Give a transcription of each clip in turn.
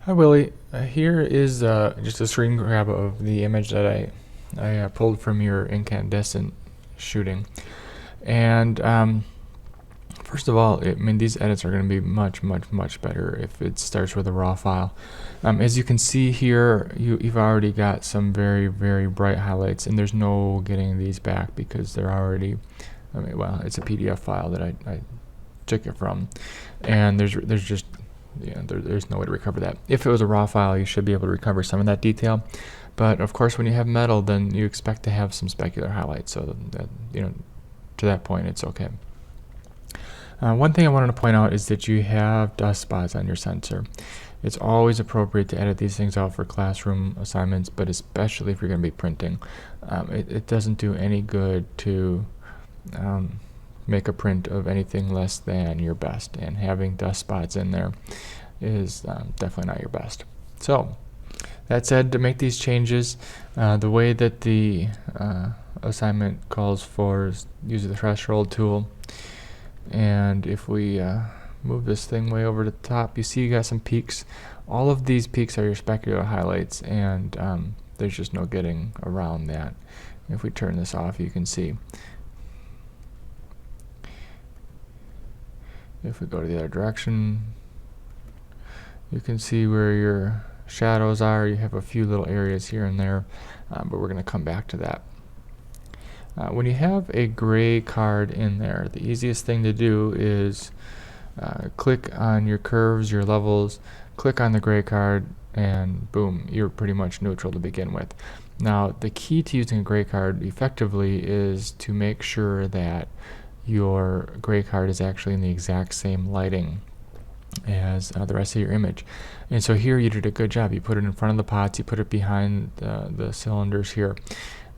Hi Willie, here is just a screen grab of the image that I pulled from your incandescent shooting. And first of all, I mean, these edits are going to be much better if it starts with a raw file. As you can see here, you've already got some very bright highlights, and there's no getting these back because they're already, I mean, well, it's a PDF file that I took it from, and there's just there's no way to recover that. If it was a raw file, you should be able to recover some of that detail, but of course when you have metal, then you expect to have some specular highlights, so that, to that point it's okay. One thing I wanted to point out is that you have dust spots on your sensor. It's always appropriate to edit these things out for classroom assignments, but especially if you're going to be printing. It doesn't do any good to make a print of anything less than your best, and having dust spots in there is definitely not your best. So that said, to make these changes, the way that the assignment calls for is use the threshold tool, and if we move this thing way over to the top, you see you got some peaks. All of these peaks are your specular highlights, and there's just no getting around that. If we turn this off, you can see. If we go to the other direction, you can see where your shadows are. You have a few little areas here and there, but we're going to come back to that. When you have a gray card in there, the easiest thing to do is click on your curves, your levels, click on the gray card, and boom, you're pretty much neutral to begin with. Now, the key to using a gray card effectively is to make sure that your gray card is actually in the exact same lighting as the rest of your image. And so here you did a good job. You put it in front of the pots, you put it behind the cylinders here.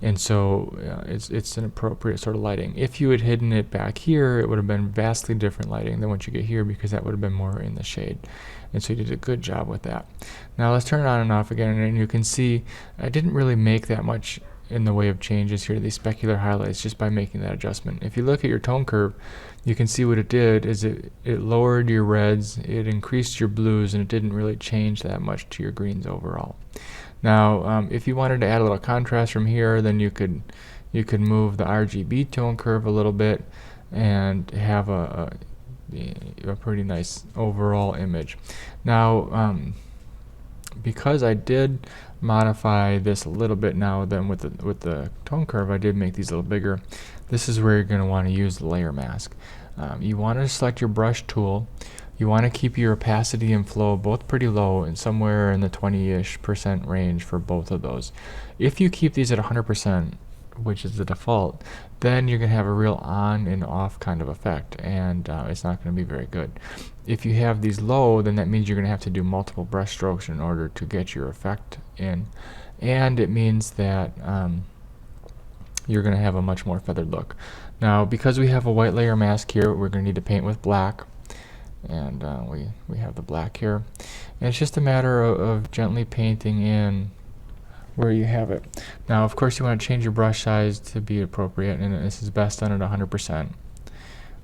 And so it's an appropriate sort of lighting. If you had hidden it back here, it would have been vastly different lighting than what you get here, because that would have been more in the shade. And so you did a good job with that. Now let's turn it on and off again, and you can see I didn't really make that much in the way of changes here to these specular highlights just by making that adjustment. If you look at your tone curve, you can see what it did is it lowered your reds, it increased your blues, and it didn't really change that much to your greens overall. Now, if you wanted to add a little contrast from here, then you could move the RGB tone curve a little bit and have a pretty nice overall image. Now, because I did modify this a little bit now, then with the tone curve, I did make these a little bigger. This is where you're going to want to use the layer mask. You want to select your brush tool. You want to keep your opacity and flow both pretty low, and somewhere in the 20-ish% range for both of those. If you keep these at 100%, which is the default, then you're going to have a real on and off kind of effect, and it's not going to be very good. If you have these low, then that means you're going to have to do multiple brush strokes in order to get your effect in, and it means that you're going to have a much more feathered look. Now, because we have a white layer mask here, we're going to need to paint with black, and we have the black here, and it's just a matter of gently painting in where you have it. Now, of course, you want to change your brush size to be appropriate, and this is best done at 100%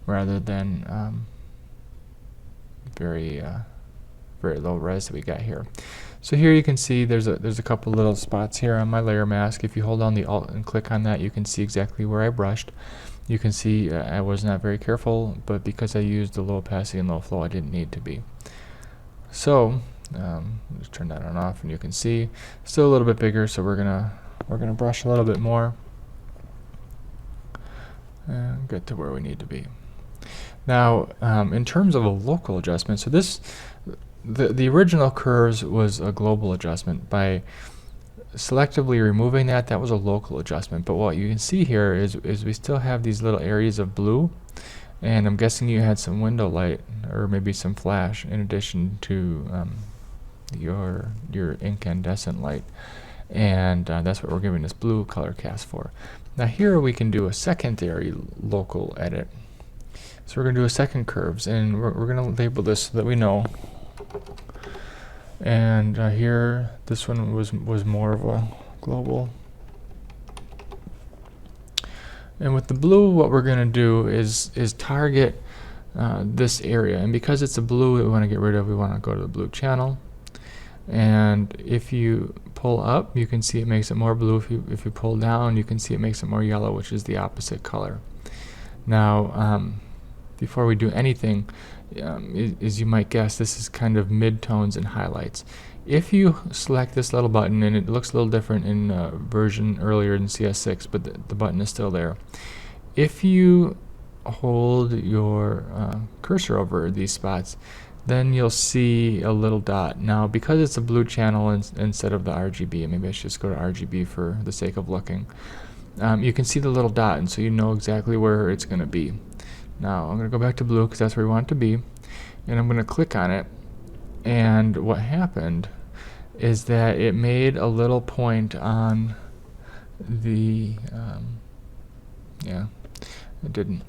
rather than very low res that we got here. So here you can see there's a couple little spots here on my layer mask. If you hold down the Alt and click on that, you can see exactly where I brushed. You can see I was not very careful, but because I used the low opacity and low flow, I didn't need to be. So just turn that on off, and you can see still a little bit bigger. So we're gonna brush a little bit more and get to where we need to be. Now, in terms of a local adjustment, so the original curves was a global adjustment. By selectively removing that was a local adjustment, but what you can see here is we still have these little areas of blue, and I'm guessing you had some window light or maybe some flash in addition to your incandescent light, and that's what we're giving this blue color cast for. Now here we can do a secondary local edit. So we're going to do a second curves, and we're going to label this so that we know. And here, this one was more of a global. And with the blue, what we're going to do is target this area. And because it's a blue that we want to get rid of, we want to go to the blue channel. And if you pull up, you can see it makes it more blue. If you pull down, you can see it makes it more yellow, which is the opposite color. Now, before we do anything, as you might guess, this is kind of midtones and highlights. If you select this little button, and it looks a little different in version earlier than CS6, but the button is still there. If you hold your cursor over these spots, then you'll see a little dot. Now, because it's a blue channel instead of the RGB, maybe I should just go to RGB for the sake of looking. You can see the little dot, and so you know exactly where it's going to be. Now, I'm going to go back to blue because that's where we want it to be, and I'm going to click on it. And what happened is that it made a little point on the, yeah, it didn't.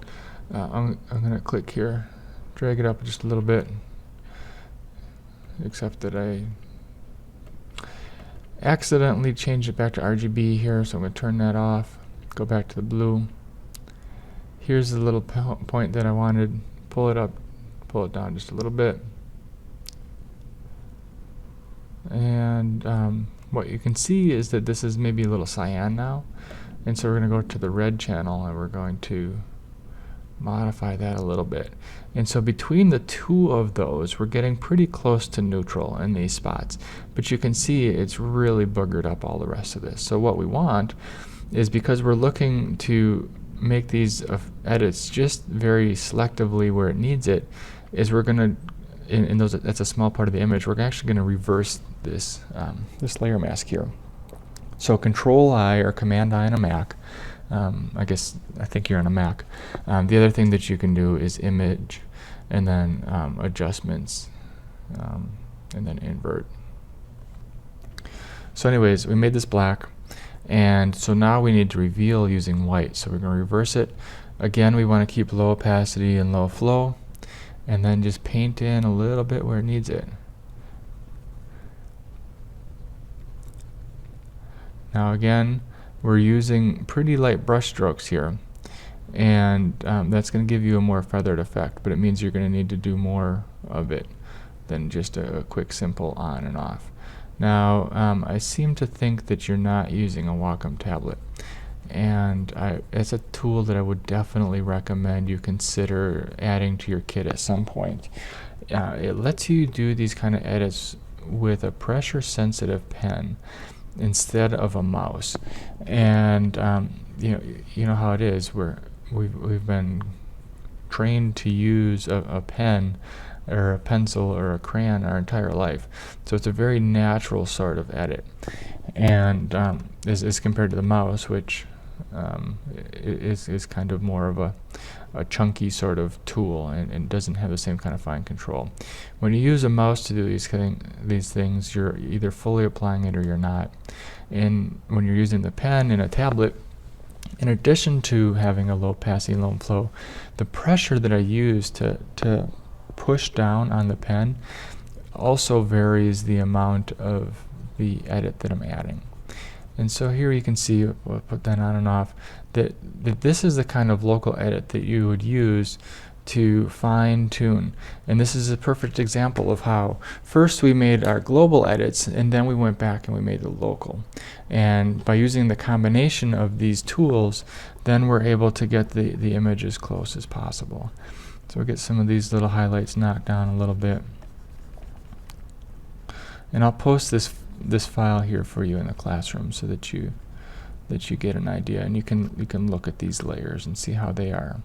I'm going to click here, drag it up just a little bit, except that I accidentally changed it back to RGB here, so I'm going to turn that off, go back to the blue. Here's the little point that I wanted. Pull it up, pull it down just a little bit. And what you can see is that this is maybe a little cyan now. And so we're going to go to the red channel, and we're going to modify that a little bit. And so between the two of those, we're getting pretty close to neutral in these spots. But you can see it's really boogered up all the rest of this. So what we want is, because we're looking to make these edits just very selectively where it needs it, is we're going to, in those, that's a small part of the image, we're actually going to reverse this this layer mask here. So Control-I or Command-I on a Mac, I think you're on a Mac. The other thing that you can do is Image, and then Adjustments, and then Invert. So anyways, we made this black, and so now we need to reveal using white. So we're going to reverse it. Again, we want to keep low opacity and low flow, and then just paint in a little bit where it needs it. Now again, we're using pretty light brush strokes here, and that's going to give you a more feathered effect, but it means you're going to need to do more of it than just a quick simple on and off. Now, I seem to think that you're not using a Wacom Tablet, and it's a tool that I would definitely recommend you consider adding to your kit at some point. It lets you do these kind of edits with a pressure-sensitive pen instead of a mouse, and you know how it is. We've been trained to use a pen or a pencil or a crayon our entire life, so it's a very natural sort of edit, and as compared to the mouse, which is kind of more of a chunky sort of tool and doesn't have the same kind of fine control. When you use a mouse to do these things, you're either fully applying it or you're not. And when you're using the pen in a tablet, in addition to having a low opacity, low flow, the pressure that I use to push down on the pen also varies the amount of the edit that I'm adding. And so here you can see, we'll put that on and off, that this is the kind of local edit that you would use to fine tune. And this is a perfect example of how first we made our global edits, and then we went back and we made the local. And by using the combination of these tools, then we're able to get the image as close as possible. So we'll get some of these little highlights knocked down a little bit. And I'll post this file here for you in the classroom so that you get an idea, and you can look at these layers and see how they are.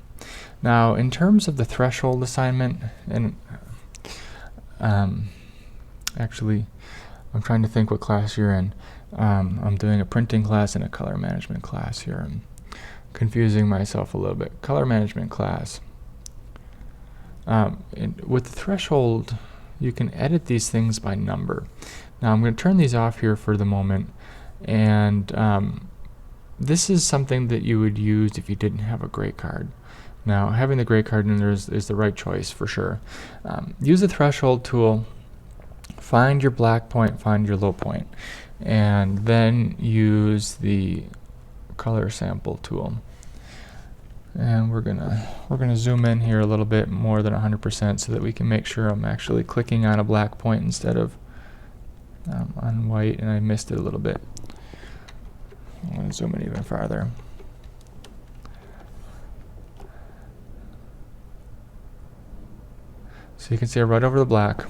Now, in terms of the threshold assignment, and actually, I'm trying to think what class you're in. I'm doing a printing class and a color management class here. I'm confusing myself a little bit. Color management class. With the threshold, you can edit these things by number. Now I'm going to turn these off here for the moment, and this is something that you would use if you didn't have a gray card. Now, having the gray card in there is the right choice for sure. Use the threshold tool, find your black point, find your low point, and then use the color sample tool. And we're gonna zoom in here a little bit more than 100% so that we can make sure I'm actually clicking on a black point instead of on white, and I missed it a little bit. I'm going to zoom in even farther. So you can see right over the black.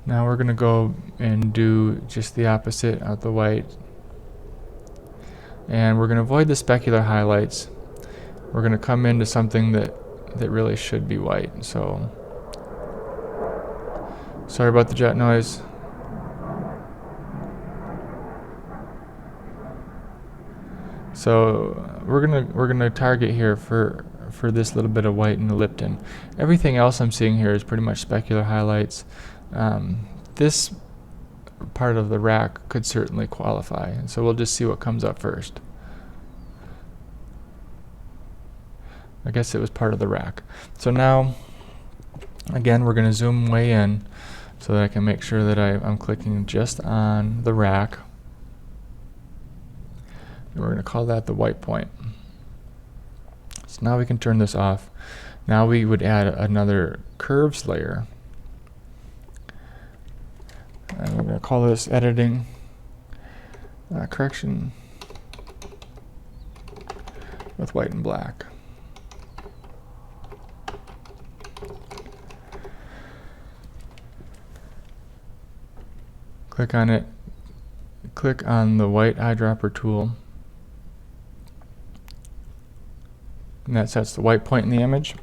Now we're going to go and do just the opposite of the white. And we're going to avoid the specular highlights. We're going to come into something that really should be white. So, sorry about the jet noise. So we're gonna target here for this little bit of white in the Lipton. Everything else I'm seeing here is pretty much specular highlights. This part of the rack could certainly qualify, so we'll just see what comes up first. I guess it was part of the rack. So now, again, we're going to zoom way in so that I can make sure that I'm clicking just on the rack. And we're going to call that the white point. So now we can turn this off. Now we would add another curves layer. And we're going to call this editing correction with white and black. Click on it. Click on the white eyedropper tool. And that sets the white point in the image.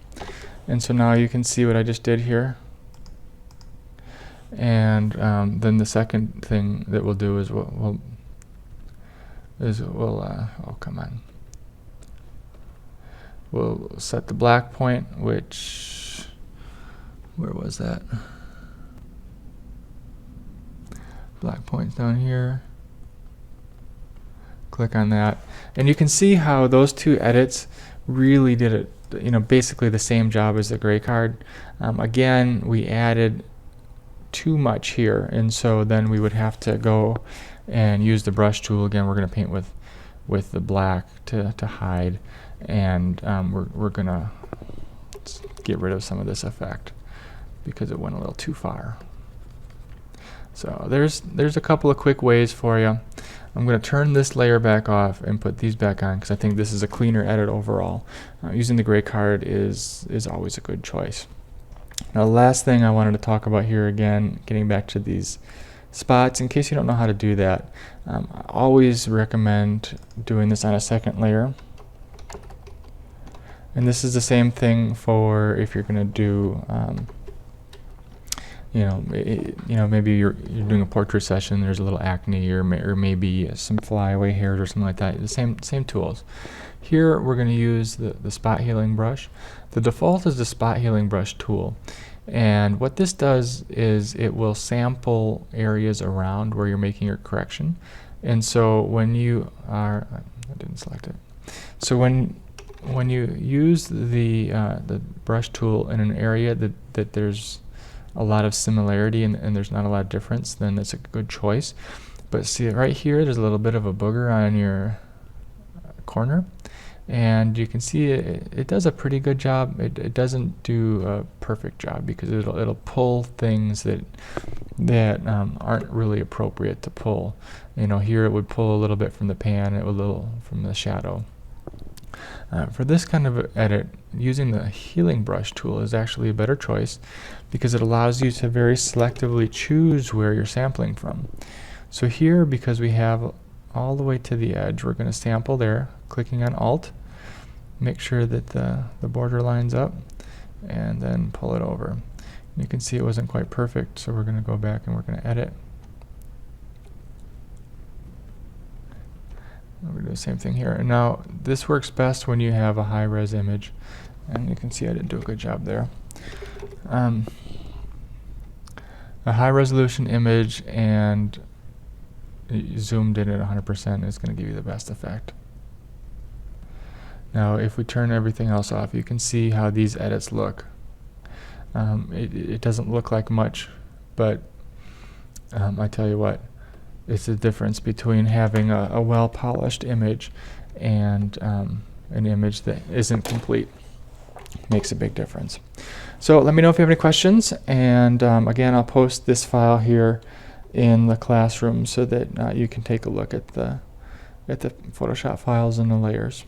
And so now you can see what I just did here. And then the second thing that we'll do is we'll set the black point, which, where was that? Black point's down here. Click on that, and you can see how those two edits really did it, basically the same job as the gray card. Again, we added too much here, and so then we would have to go and use the brush tool. Again, we're going to paint with the black to hide, and we're going to get rid of some of this effect because it went a little too far. So there's a couple of quick ways for you. I'm going to turn this layer back off and put these back on because I think this is a cleaner edit overall. Using the gray card is always a good choice. Now, the last thing I wanted to talk about here, again, getting back to these spots, in case you don't know how to do that, I always recommend doing this on a second layer. And this is the same thing for if you're going to do maybe you're doing a portrait session, there's a little acne or maybe some flyaway hairs or something like that. The same tools. Here we're going to use the spot healing brush. The default is the spot healing brush tool, and what this does is it will sample areas around where you're making your correction. And so when you are, I didn't select it. So when you use the brush tool in an area that there's a lot of similarity and there's not a lot of difference, then it's a good choice. But see right here, there's a little bit of a booger on your corner, and you can see it does a pretty good job. It doesn't do a perfect job because it'll pull things that aren't really appropriate to pull. Here it would pull a little bit from the pan, a little from the shadow. For this kind of edit, using the healing brush tool is actually a better choice because it allows you to very selectively choose where you're sampling from. So here, because we have all the way to the edge, we're going to sample there, clicking on Alt, make sure that the border lines up, and then pull it over. You can see it wasn't quite perfect, so we're going to go back and we're going to edit. We're going to do the same thing here. And now this works best when you have a high-res image, and you can see I didn't do a good job there. A high-resolution image and zoomed in at 100% is going to give you the best effect. Now if we turn everything else off, you can see how these edits look. It doesn't look like much, but I tell you what, it's the difference between having a well-polished image and an image that isn't complete. Makes a big difference. So let me know if you have any questions, and again, I'll post this file here in the classroom so that you can take a look at the Photoshop files and the layers.